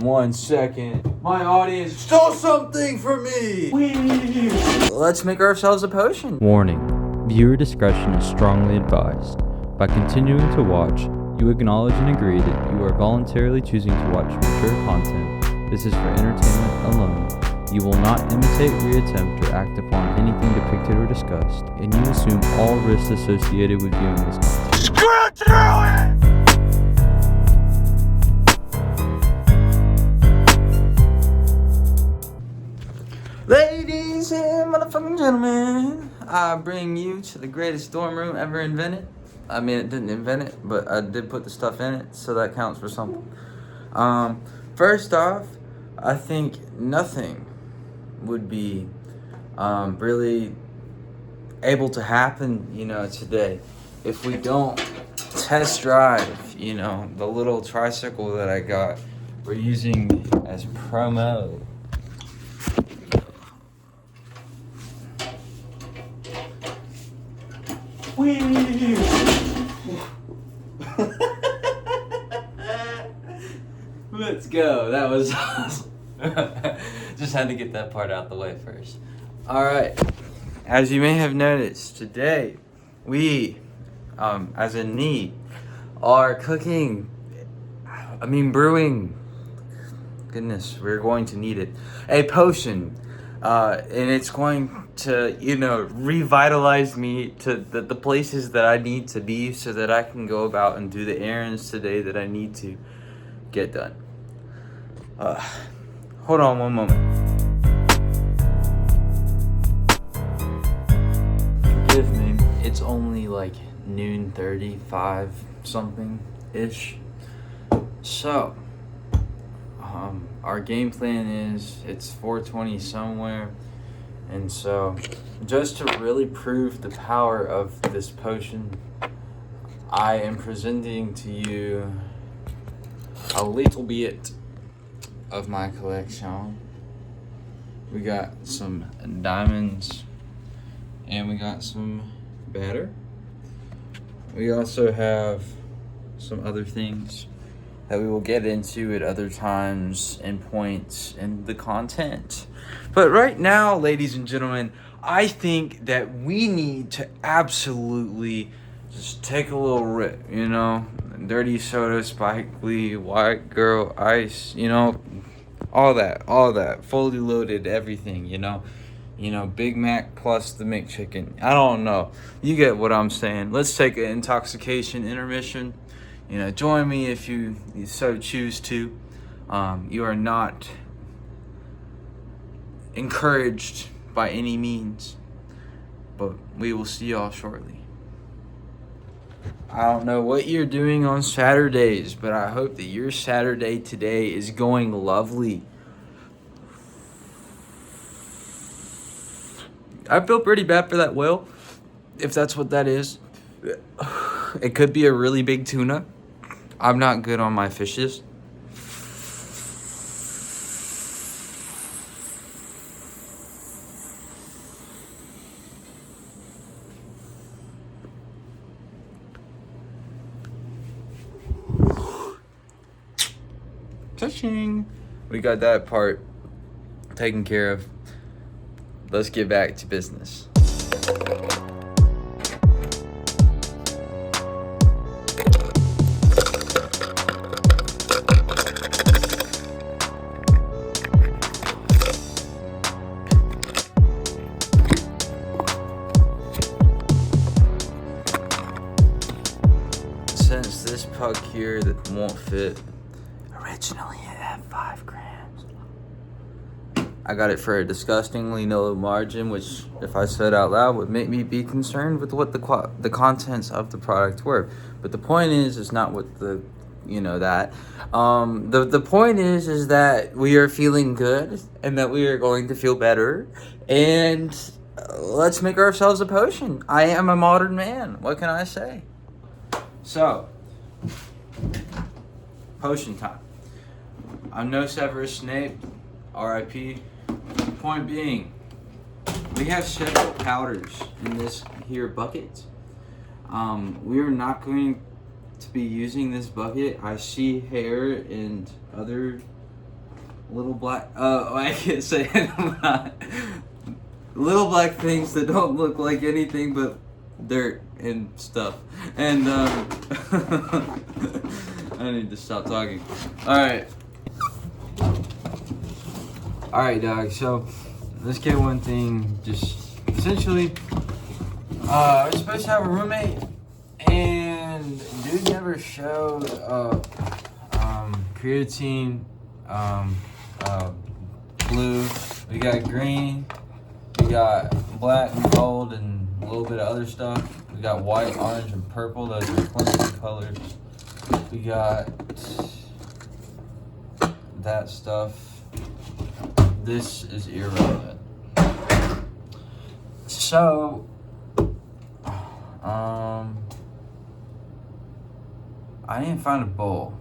1 second. My audience stole something from me. Let's make ourselves a potion. Warning. Viewer discretion is strongly advised. By continuing to watch, you acknowledge and agree that you are voluntarily choosing to watch mature content. This is for entertainment alone. You will not imitate, reattempt, or act upon anything depicted or discussed, and you assume all risks associated with viewing this content. Screw Druid! Ladies and motherfucking gentlemen, I bring you to the greatest dorm room ever invented. I mean, it didn't invent it, but I did put the stuff in it, so that counts for something. First off, I think nothing would be really able to happen, today if we don't test drive, the little tricycle that I got. We're using as promo. Let's go. That was awesome. Just had to get that part out the way first. Alright. As you may have noticed, today we, as in me, are brewing. Goodness, we're going to need it. A potion. And it's going to, revitalize me to the places that I need to be so that I can go about and do the errands today that I need to get done. Hold on one moment. Forgive me. It's only like noon 35 something-ish. So, our game plan is it's 4:20 somewhere. And so, just to really prove the power of this potion, I am presenting to you a little bit of my collection. We got some diamonds and we got some batter. We also have some other things that we will get into at other times and points in the content. But right now, ladies and gentlemen, I think that we need to absolutely just take a little rip, dirty soda, Spike Lee, white girl, ice, all that, fully loaded everything, Big Mac plus the McChicken. I don't know. You get what I'm saying. Let's take an intoxication intermission. Join me if you so choose to. You are not encouraged by any means, but we will see y'all shortly. I don't know what you're doing on Saturdays, but I hope that your Saturday today is going lovely. I feel pretty bad for that whale, if that's what that is. It could be a really big tuna. I'm not good on my fishes. Touching. We got that part taken care of. Let's get back to business. Since this puck here that won't fit, originally it had 5 grams. I got it for a disgustingly low margin, which, if I said out loud, would make me be concerned with what the contents of the product were. But the point is not what the, that. The point is that we are feeling good and that we are going to feel better. And let's make ourselves a potion. I am a modern man. What can I say? So, potion time. I'm no Severus Snape, R.I.P. Point being, we have several powders in this here bucket. We are not going to be using this bucket. I see hair and other little black, I can't say it, I'm not. Little black things that don't look like anything but dirt and stuff. And, I need to stop talking. Alright, dog, so let's get one thing, just, essentially, we're supposed to have a roommate, and dude never showed, creatine, blue, we got green, we got black and gold and a little bit of other stuff. We got white, orange, and purple. Those are plenty colors. We got that stuff. This is irrelevant. So, I need to find a bowl.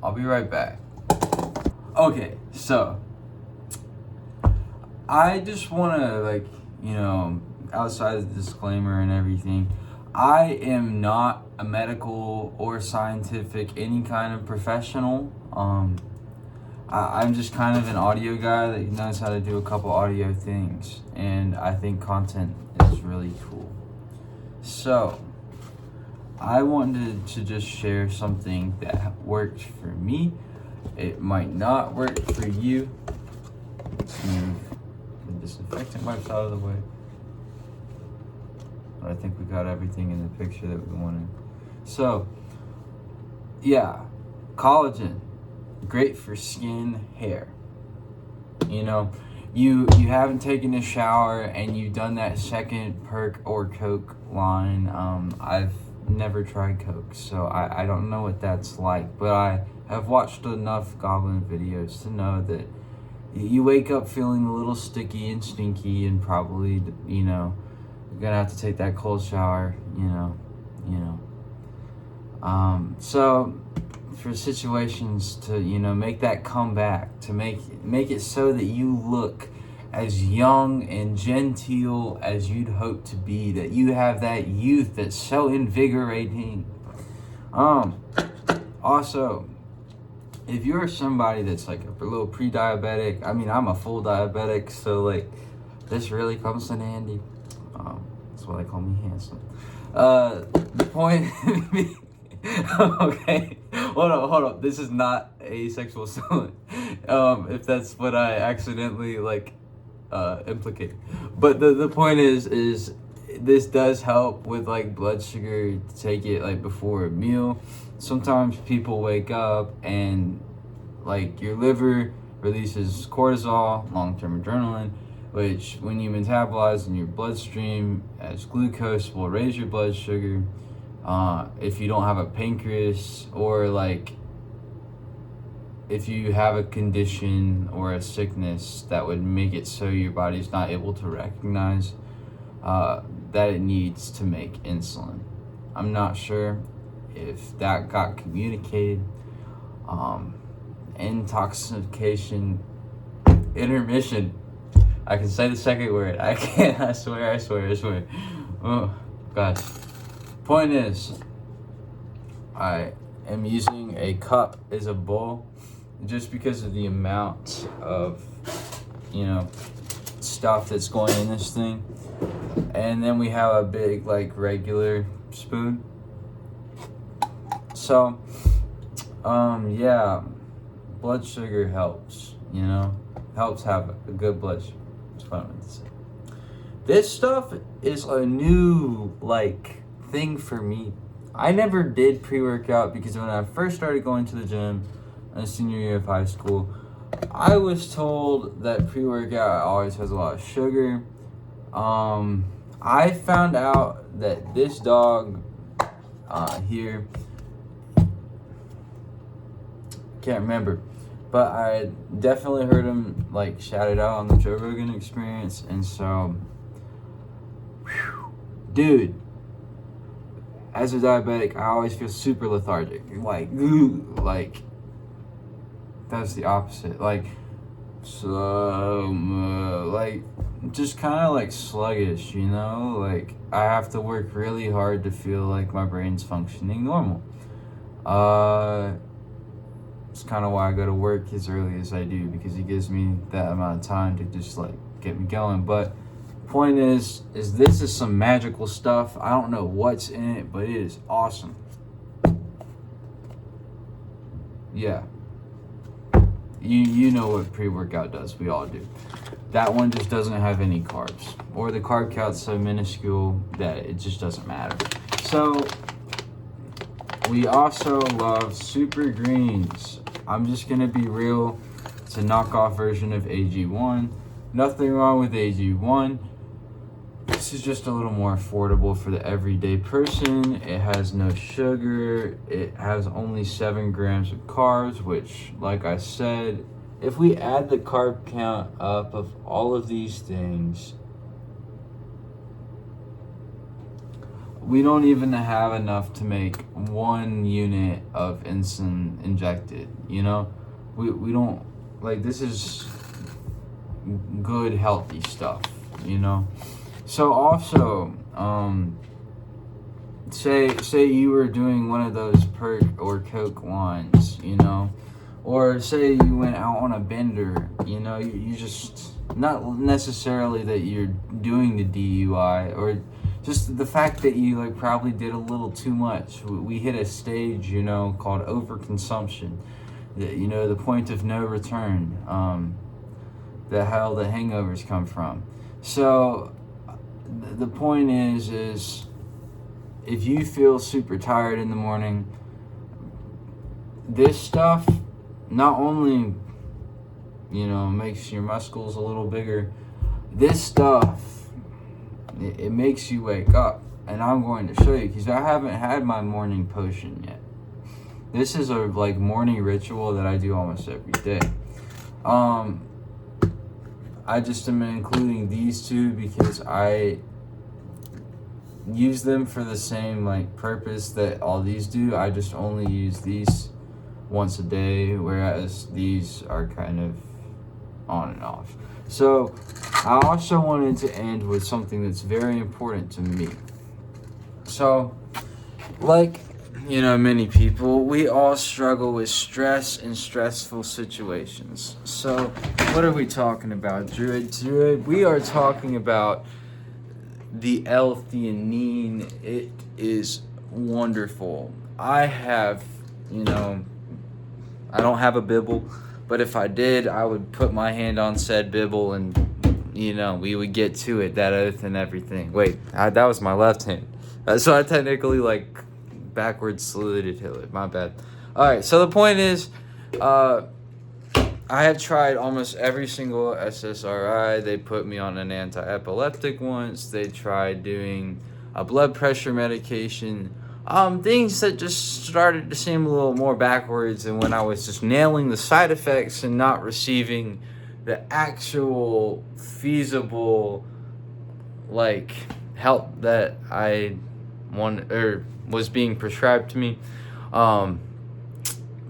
I'll be right back. Okay, so I just want to, like, you know, outside of the disclaimer and everything, I am not a medical or scientific, any kind of professional. I'm just kind of an audio guy that knows how to do a couple audio things, and I think content is really cool. So, I wanted to just share something that worked for me. It might not work for you. Let's move the disinfectant wipes out of the way. But I think we got everything in the picture that we wanted. So, yeah, collagen, great for skin, hair. You know, you haven't taken a shower and you've done that second perk or Coke line. I've never tried Coke, so I don't know what that's like, but I have watched enough Goblin videos to know that you wake up feeling a little sticky and stinky, and probably, you know, you're gonna have to take that cold shower, you know. So for situations to, you know, make that comeback, to make it so that you look as young and genteel as you'd hope to be, that you have that youth that's so invigorating. Also, if you're somebody that's like a little pre-diabetic, I mean, I'm a full diabetic, so like this really comes in handy. That's why they call me handsome. The point okay, hold up, this is not a sexual assault. If that's what I accidentally like implicate. But the point is this does help with like blood sugar, to take it like before a meal. Sometimes people wake up and like your liver releases cortisol, long-term adrenaline, which when you metabolize in your bloodstream as glucose will raise your blood sugar. If you don't have a pancreas, or like if you have a condition or a sickness that would make it so your body's not able to recognize that it needs to make insulin. I'm not sure if that got communicated. Intoxication, intermission. I can say the second word. I can't. I swear. Oh, gosh. Point is, I am using a cup as a bowl just because of the amount of, you know, stuff that's going in this thing. And then we have a big, like, regular spoon. So, yeah, blood sugar helps, you know, helps have a good blood sugar. That's what I meant to say. This stuff is a new, like, thing for me. I never did pre-workout because when I first started going to the gym in senior year of high school, I was told that pre-workout always has a lot of sugar. I found out that this dog here, can't remember, but I definitely heard him like shout it out on the Joe Rogan Experience, and so, dude, as a diabetic, I always feel super lethargic, like that's the opposite, like slow, like just kind of like sluggish, you know, like I have to work really hard to feel like my brain's functioning normal. It's kind of why I go to work as early as I do, because it gives me that amount of time to just like get me going. But point is this is some magical stuff. I don't know what's in it, but it is awesome. Yeah. You know what pre-workout does. We all do. That one just doesn't have any carbs, or the carb count's so minuscule that it just doesn't matter. So we also love super greens. I'm just gonna be real. It's a knockoff version of AG1. Nothing wrong with AG1. This is just a little more affordable for the everyday person. It has no sugar. It has only 7 grams of carbs, which, like I said, if we add the carb count up of all of these things, we don't even have enough to make 1 unit of insulin injected, you know? We don't, like, this is good, healthy stuff, you know? So also, say you were doing one of those perk or coke wines, you know? Or say you went out on a bender, you know, you just, not necessarily that you're doing the DUI, or just the fact that you like probably did a little too much. We hit a stage, you know, called overconsumption. You know, the point of no return, the hell the hangovers come from. So the point is if you feel super tired in the morning, this stuff not only, you know, makes your muscles a little bigger, this stuff, it makes you wake up. And I'm going to show you, because I haven't had my morning potion yet. This is a like morning ritual that I do almost every day. I just am including these two because I use them for the same like purpose that all these do. I just only use these once a day, whereas these are kind of on and off. So I also wanted to end with something that's very important to me. So, like, you know, many people, we all struggle with stress and stressful situations. So what are we talking about, Druid? We are talking about the L-theanine. It is wonderful. I have, you know, I don't have a Bibble, but if I did, I would put my hand on said Bibble and, you know, we would get to it, that oath and everything. Wait, that was my left hand. So I technically, like, backwards saluted Hitler. My bad. Alright, so the point is, I have tried almost every single SSRI. They put me on an anti-epileptic once. They tried doing a blood pressure medication. Things that just started to seem a little more backwards, and when I was just nailing the side effects and not receiving the actual feasible like help that I wanted or was being prescribed to me,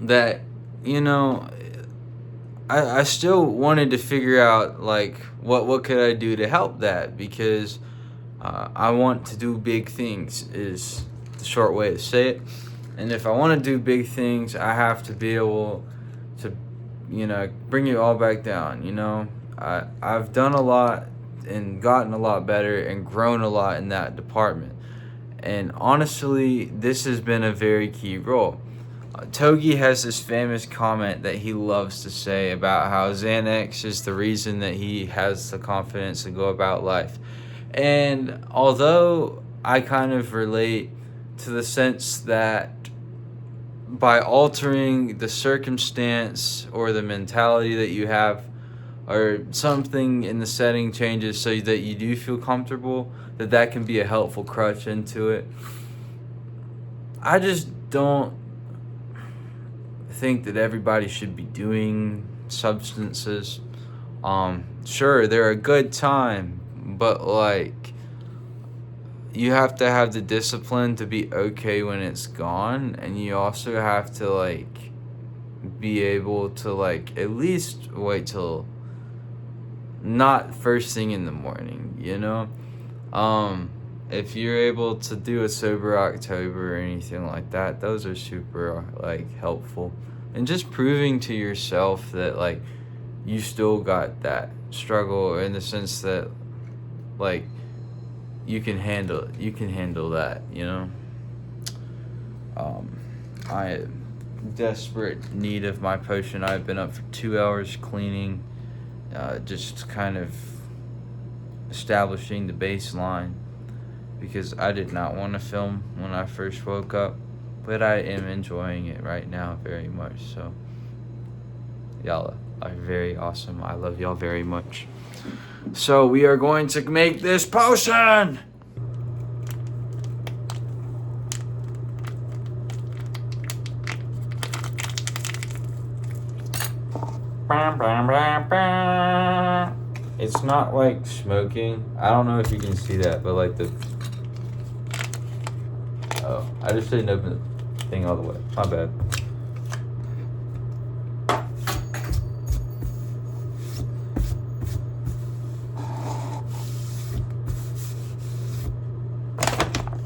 that, you know, I still wanted to figure out like what could I do to help that, because I want to do big things is the short way to say it. And if I want to do big things, I have to be able to, you know, bring it all back down. You know, I've done a lot and gotten a lot better and grown a lot in that department. And honestly, this has been a very key role. Togi has this famous comment that he loves to say about how Xanax is the reason that he has the confidence to go about life. And although I kind of relate to the sense that by altering the circumstance or the mentality that you have, or something in the setting changes so that you do feel comfortable, that can be a helpful crutch into it. I just don't think that everybody should be doing substances. Sure, they're a good time, but like, you have to have the discipline to be okay when it's gone, and you also have to like be able to like at least wait till not first thing in the morning, you know? If you're able to do a sober October or anything like that, those are super like helpful. and just proving to yourself that, like, you still got that struggle in the sense that, like, you can handle it. You can handle that, you know? I am desperate need of my potion. I've been up for 2 hours cleaning, just kind of establishing the baseline, because I did not want to film when I first woke up, but I am enjoying it right now very much. So y'all are very awesome. I love y'all very much. So we are going to make this potion. It's not like smoking. I don't know if you can see that, but like the... Oh, I just didn't open the thing all the way. My bad.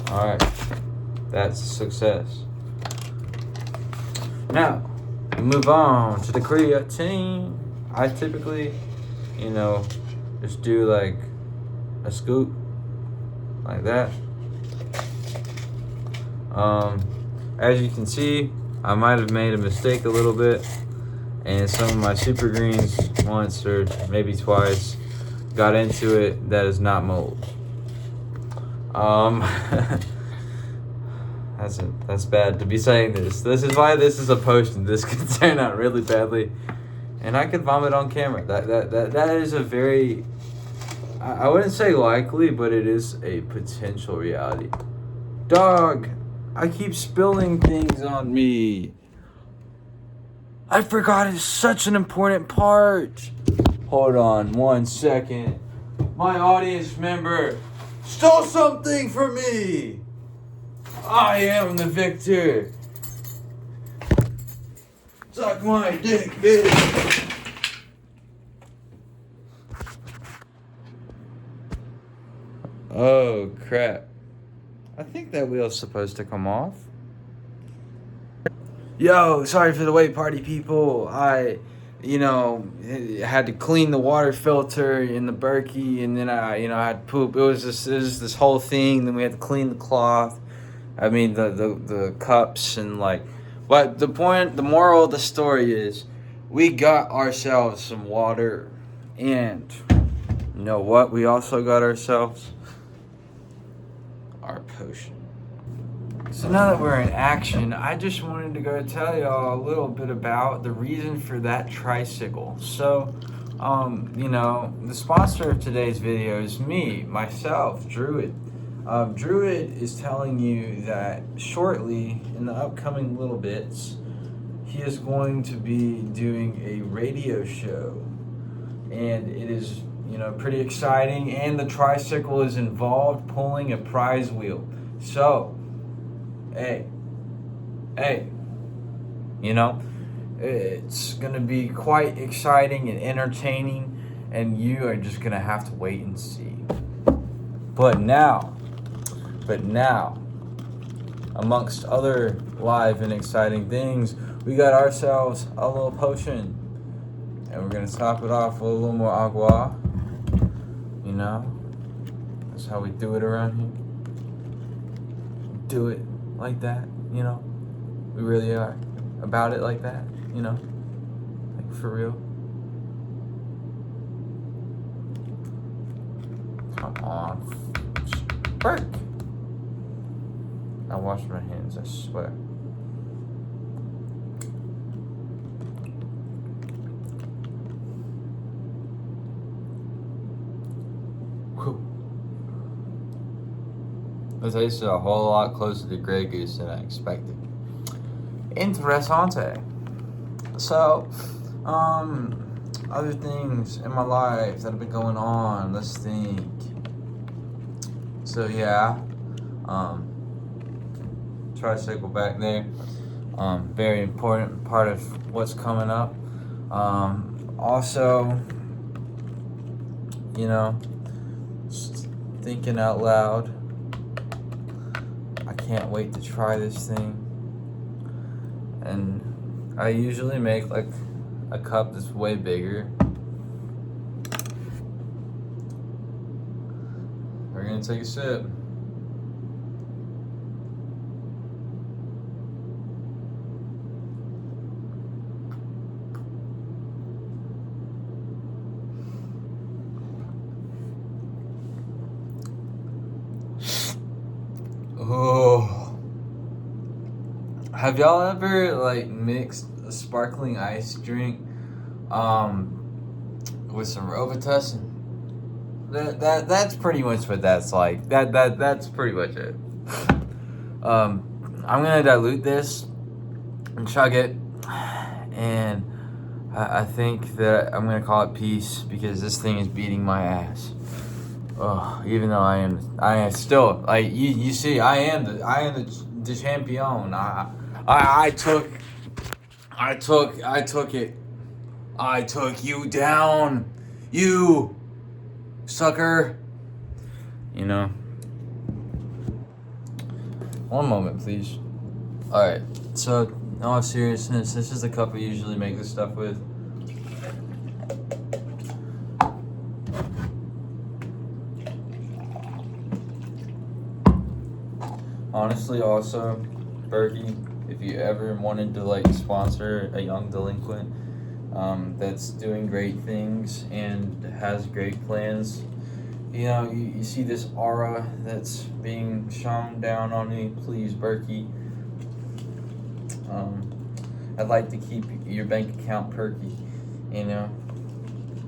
Alright. That's a success. Now, we move on to the creatine. I typically, you know, just do like a scoop like that. As you can see, I might have made a mistake a little bit, and some of my super greens once or maybe twice got into it. That is not mold. That's bad to be saying this. This is why this is a potion. This could turn out really badly, and I could vomit on camera. That is a very, I wouldn't say likely, but it is a potential reality. Dog, I keep spilling things on me. I forgot it's such an important part. Hold on 1 second. My audience member stole something from me. I am the victor. Suck my dick, bitch. Oh, crap. I think that wheel's supposed to come off. Yo, sorry for the wait, party people. I had to clean the water filter in the Berkey, and then I had to poop. It was this whole thing. Then we had to clean the cloth. I mean, the cups and like. But the moral of the story is, we got ourselves some water, and you know what? We also got ourselves our potion. So now that we're in action, I just wanted to go tell y'all a little bit about the reason for that tricycle. So, the sponsor of today's video is myself, Druid. Druid is telling you that shortly, in the upcoming little bits, he is going to be doing a radio show. And it is, pretty exciting. And the tricycle is involved pulling a prize wheel. So, hey, it's going to be quite exciting and entertaining. And you are just going to have to wait and see. But now, amongst other live and exciting things, we got ourselves a little potion. And we're going to top it off with a little more agua. That's how we do it around here. Do it like that, We really are about it like that, Like for real. Come on. Work. I washed my hands, I swear. It tasted a whole lot closer to Grey Goose than I expected. Interessante. So, other things in my life that have been going on, let's think. So yeah, tricycle back there. Very important part of what's coming up. Also, just thinking out loud. I can't wait to try this thing. And I usually make like a cup that's way bigger. We're gonna take a sip. Oh, have y'all ever like mixed a sparkling ice drink with some Robitussin? That's pretty much what that's like. That's pretty much it. I'm gonna dilute this and chug it, and I think that I'm gonna call it peace because this thing is beating my ass. Oh, even though I am still like you see I am the champion. I took it. I took you down, you sucker. You know. One moment, please. All right. So, in all seriousness, this is the cup I usually make this stuff with. Honestly, also, Berkey, if you ever wanted to like sponsor a young delinquent that's doing great things and has great plans, you know, you see this aura that's being shone down on me, please, Berkey. I'd like to keep your bank account perky, you know.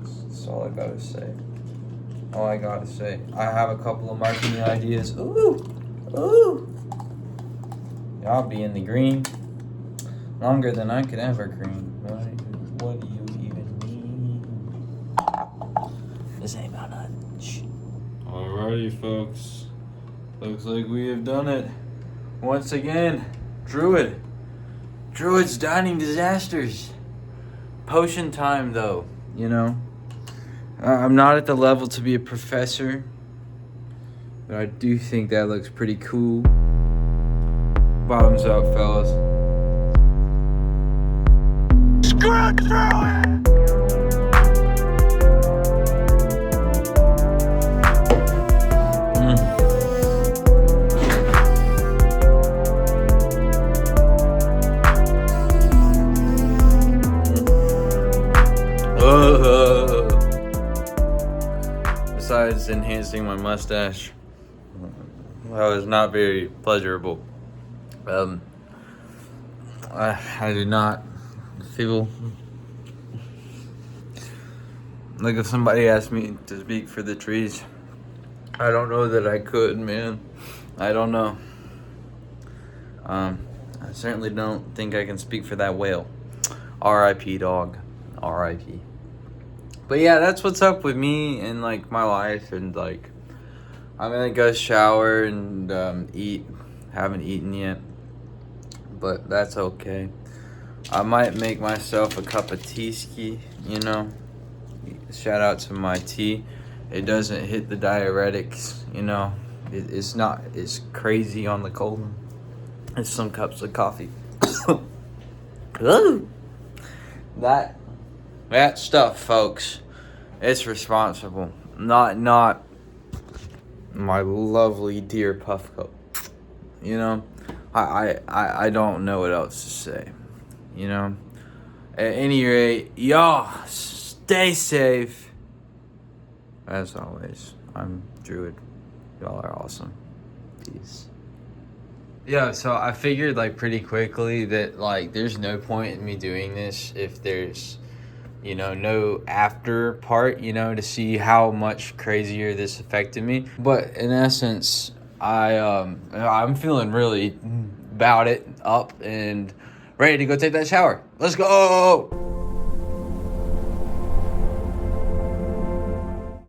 That's all I gotta say. All I gotta say. I have a couple of marketing ideas. Ooh. Y'all be in the green longer than I could ever green. What do you even mean? This ain't about nothing. Shh. Alrighty, folks. Looks like we have done it. Once again, Druid's dining disasters. Potion time, though, you know. I'm not at the level to be a professor, but I do think that looks pretty cool. Bottoms up, fellas. Screw Druid! Besides enhancing my mustache, that was not very pleasurable. I do not feel like if somebody asked me to speak for the trees, I don't know that I could, man. I don't know. I certainly don't think I can speak for that whale. R.I.P. dog. R.I.P. But yeah, that's what's up with me and like my life, and like I'm gonna go shower and eat. Haven't eaten yet, but that's okay. I might make myself a cup of tea-ski, you know. Shout out to my tea. It doesn't hit the diuretics, you know. It's not as crazy on the colon as some cups of coffee. Ooh. That stuff, folks, it's responsible. Not my lovely dear Puffco. You know, I don't know what else to say. You know, at any rate, y'all stay safe. As always, I'm Druid. Y'all are awesome. Peace. Yeah, so I figured like pretty quickly that like there's no point in me doing this if there's, you know, no after part, you know, to see how much crazier this affected me. But in essence, I'm feeling really about it, up and ready to go take that shower. Let's go.